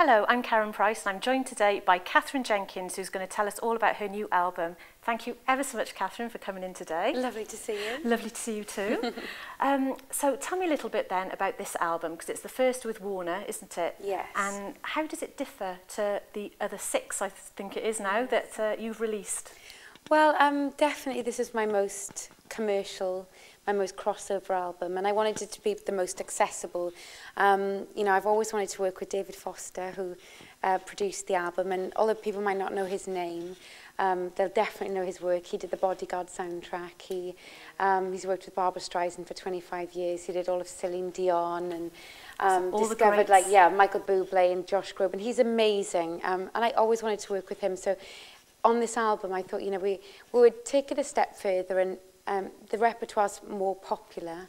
Hello, I'm Karen Price and I'm joined today by Katherine Jenkins, who's going to tell us all about her new album. Thank you ever so much, Katherine, for coming in today. Lovely to see you. Lovely to see you too. So tell me a little bit then about this album, because it's the first with Warner, isn't it? Yes. And how does it differ to the other 6, I think it is now, that you've released? Well, definitely this is my most commercial, my most crossover album, and I wanted it to be the most accessible. You know, I've always wanted to work with David Foster, who produced the album, and although people might not know his name, they'll definitely know his work. He did the Bodyguard soundtrack. He's worked with Barbra Streisand for 25 years. He did all of Celine Dion and discovered Michael Bublé and Josh Groban. He's amazing, and I always wanted to work with him. So on this album, I thought, you know, we would take it a step further, and the repertoire's more popular.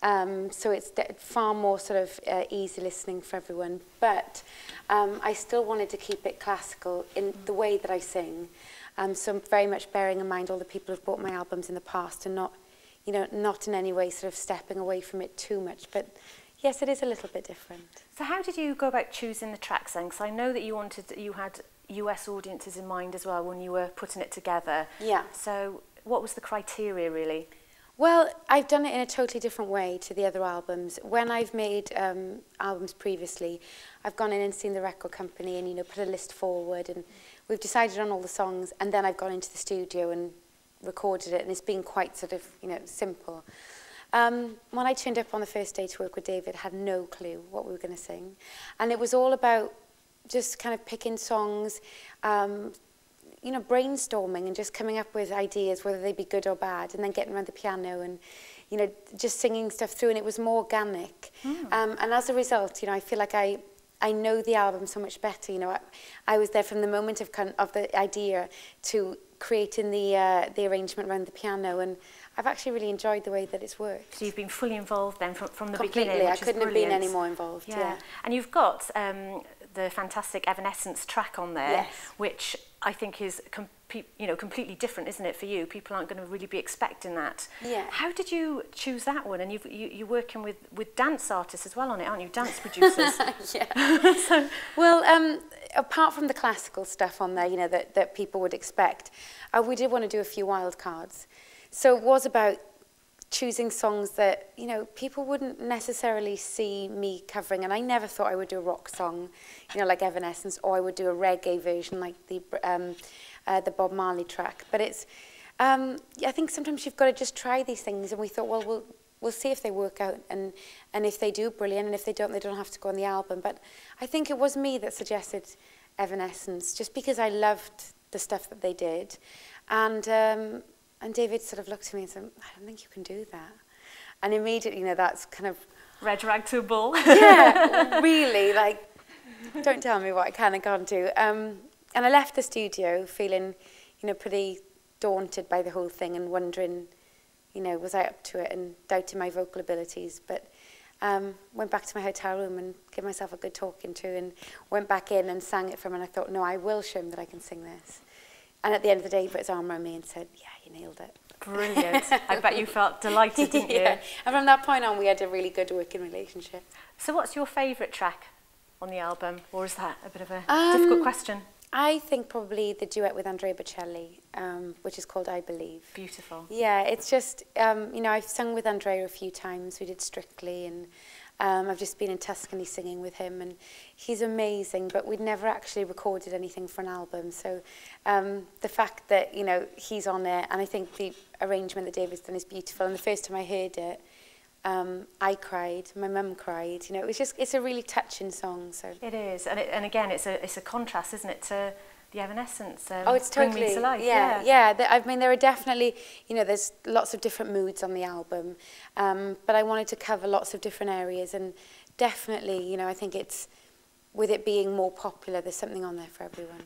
So it's far more sort of easy listening for everyone. But I still wanted to keep it classical in the way that I sing. So I'm very much bearing in mind all the people who've bought my albums in the past, and not, you know, not in any way sort of stepping away from it too much. But yes, it is a little bit different. So how did you go about choosing the tracks then? Because I know that you had US audiences in mind as well when you were putting it together. Yeah. So what was the criteria really? Well, I've done it in a totally different way to the other albums. When I've made albums previously, I've gone in and seen the record company and, you know, put a list forward, and we've decided on all the songs, and then I've gone into the studio and recorded it, and it's been quite sort of, you know, simple. When I turned up on the first day to work with David, I had no clue what we were going to sing. And it was all about just kind of picking songs, you know, brainstorming and just coming up with ideas, whether they be good or bad, and then getting around the piano and, you know, just singing stuff through, and it was more organic. And as a result, you know, I feel like I know the album so much better. You know, I was there from the moment of the idea to creating the arrangement around the piano, and I've actually really enjoyed the way that it's worked. So you've been fully involved then from the Completely. beginning, which I couldn't have been any more involved. Yeah. And you've got the fantastic Evanescence track on there, yes, which I think is completely different, isn't it, for you? People aren't going to really be expecting that. Yeah. How did you choose that one? And you're working with dance artists as well on it, aren't you? Dance producers. Yeah. So, well, apart from the classical stuff on there, you know, that people would expect, we did want to do a few wild cards. So it was about choosing songs that, you know, people wouldn't necessarily see me covering, and I never thought I would do a rock song, you know, like Evanescence, or I would do a reggae version like the Bob Marley track. But it's, I think sometimes you've got to just try these things, and we thought, well, we'll see if they work out, and if they do, brilliant, and if they don't have to go on the album. But I think it was me that suggested Evanescence, just because I loved the stuff that they did, and David sort of looked at me and said, I don't think you can do that. And immediately, you know, that's kind of... red rag to a bull. Yeah, really, like, don't tell me what I can and can't do. And I left the studio feeling, you know, pretty daunted by the whole thing and wondering, you know, was I up to it, and doubting my vocal abilities. But went back to my hotel room and gave myself a good talking to, and went back in and sang it for him, and I thought, no, I will show him that I can sing this. And at the end of the day, he put his arm around me and said, yeah, you nailed it. Brilliant. I bet you felt delighted, didn't you? Yeah. And from that point on, we had a really good working relationship. So what's your favourite track on the album? Or is that a bit of a difficult question? I think probably the duet with Andrea Bocelli, which is called I Believe. Beautiful. Yeah, it's just, you know, I've sung with Andrea a few times. We did Strictly, and I've just been in Tuscany singing with him, and he's amazing, but we'd never actually recorded anything for an album. So the fact that, you know, he's on it, and I think the arrangement that David's done is beautiful. And the first time I heard it, I cried, my mum cried. You know, it's a really touching song. So it is, and again, it's a contrast, isn't it, to the Evanescence? Oh, it's totally, Bring Me to Life. Yeah. I mean, there are definitely, you know, there's lots of different moods on the album, but I wanted to cover lots of different areas, and definitely, you know, I think it's, with it being more popular, there's something on there for everyone.